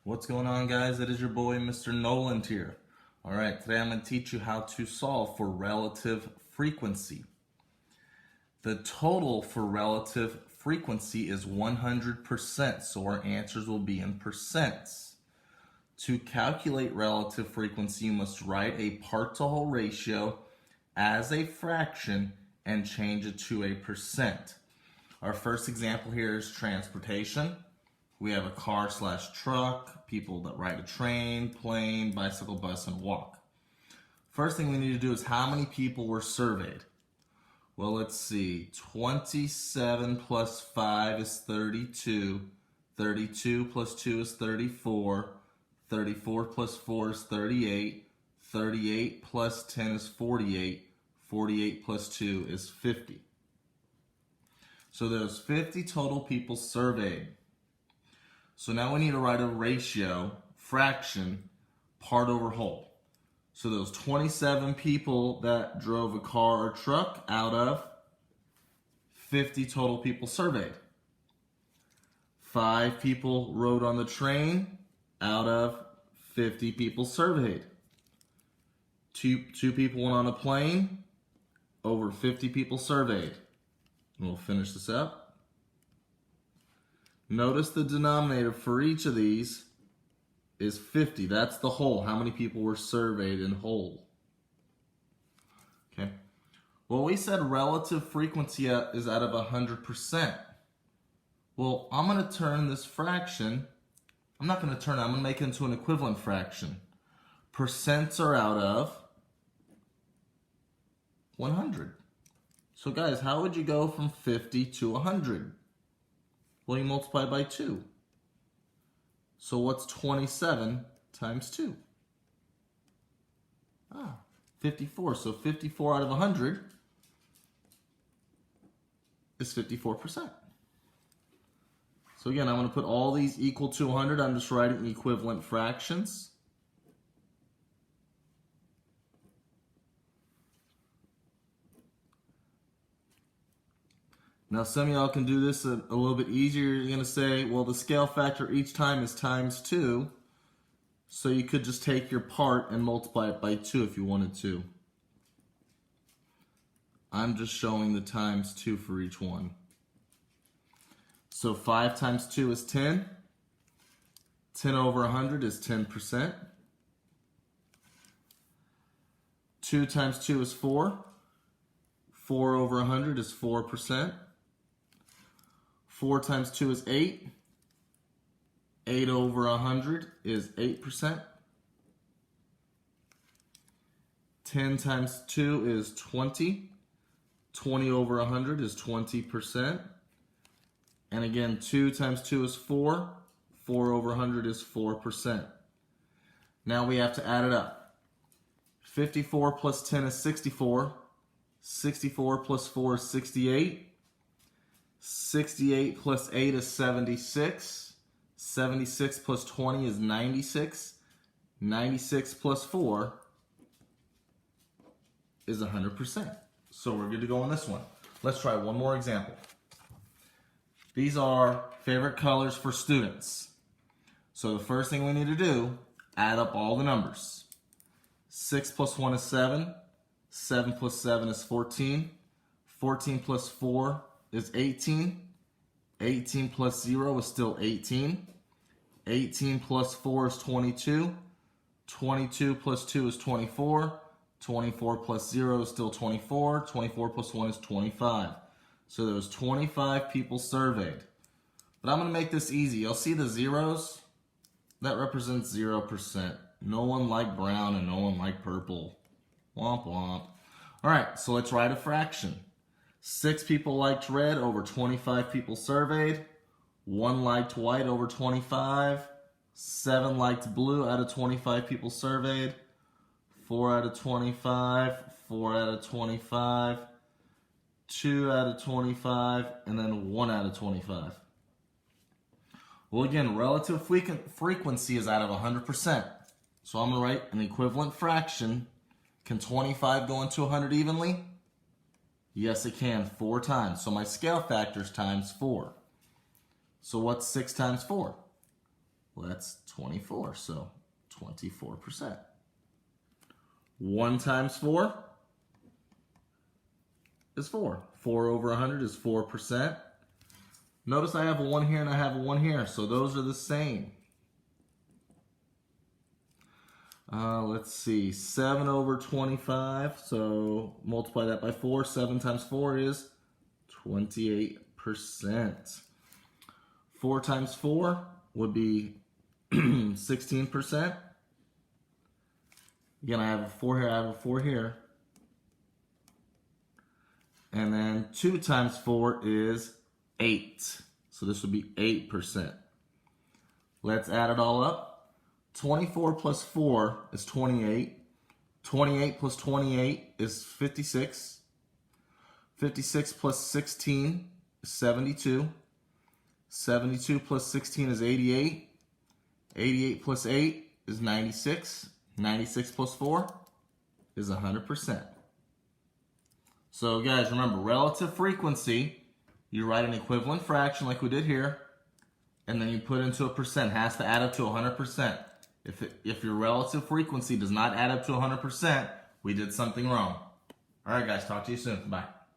What's going on, guys? It is your boy, Mr. Noland here. Alright, today I'm going to teach you how to solve for relative frequency. The total for relative frequency is 100%, so our answers will be in percents. To calculate relative frequency, you must write a part-to-whole ratio as a fraction and change it to a percent. Our first example here is transportation. We have a car/truck, people that ride a train, plane, bicycle, bus, and walk. First thing we need to do is how many people were surveyed. Well, let's see. 27 plus 5 is 32. 32 plus 2 is 34. 34 plus 4 is 38. 38 plus 10 is 48. 48 plus 2 is 50. So there's 50 total people surveyed. So now we need to write a ratio, fraction, part over whole. So those 27 people that drove a car or truck out of 50 total people surveyed. 5 people rode on the train out of 50 people surveyed. Two people went on a plane, over 50 people surveyed. And we'll finish this up. Notice the denominator for each of these is 50. That's the whole. How many people were surveyed in whole? Okay. Well, we said relative frequency is out of 100%. Well, I'm going to turn this fraction. I'm not going to turn it. I'm going to make it into an equivalent fraction. Percents are out of 100. So guys, how would you go from 50 to 100? Well, you multiply by 2. So what's 27 times 2? 54. So 54 out of 100 is 54%. So again, I'm going to put all these equal to 100. I'm just writing equivalent fractions. Now some of y'all can do this a little bit easier. You're going to say, well, the scale factor each time is times 2. So you could just take your part and multiply it by 2 if you wanted to. I'm just showing the times 2 for each one. So 5 times 2 is 10. 10 over 100 is 10%. 2 times 2 is 4. 4 over 100 is 4%. 4 times 2 is 8. 8 over 100 is 8%. 10 times 2 is 20. 20 over 100 is 20%. And again, 2 times 2 is 4. 4 over 100 is 4%. Now we have to add it up. 54 plus 10 is 64. 64 plus 4 is 68. 68 plus 8 is 76. 76 plus 20 is 96. 96 plus 4 is 100%. So we're good to go on this one. Let's try one more example. These are favorite colors for students. So the first thing we need to do, add up all the numbers. 6 plus 1 is 7. 7 plus 7 is 14. 14 plus 4 is 18. 18 plus 0 is still 18. 18 plus 4 is 22. 22 plus 2 is 24. 24 plus 0 is still 24. 24 plus 1 is 25. So there was 25 people surveyed. But I'm going to make this easy. You'll see the zeros? That represents 0%. No one liked brown and no one liked purple. Womp womp. Alright, so let's write a fraction. 6 people liked red over 25 people surveyed. 1 liked white over 25. 7 liked blue out of 25 people surveyed. 4 out of 25. 4 out of 25. 2 out of 25. And then 1 out of 25. Well, again, relative frequency is out of 100%. So I'm going to write an equivalent fraction. Can 25 go into 100 evenly? Yes, it can, 4 times. So my scale factor is times 4. So what's 6 times 4? Well, that's 24, so 24%. 1 times 4 is 4. 4 over 100 is 4%. Notice I have a 1 here and I have a 1 here, so those are the same. Let's see, 7 over 25, so multiply that by 4. 7 times 4 is 28%. 4 times 4 would be 16%. Again, I have a 4 here, I have a 4 here. And then 2 times 4 is 8. So this would be 8%. Let's add it all up. 24 plus 4 is 28. 28 plus 28 is 56. 56 plus 16 is 72. 72 plus 16 is 88. 88 plus 8 is 96. 96 plus 4 is 100%. So guys, remember, relative frequency, you write an equivalent fraction like we did here, and then you put into a percent. It has to add up to 100%. If your relative frequency does not add up to 100%, we did something wrong. All right, guys, talk to you soon. Bye.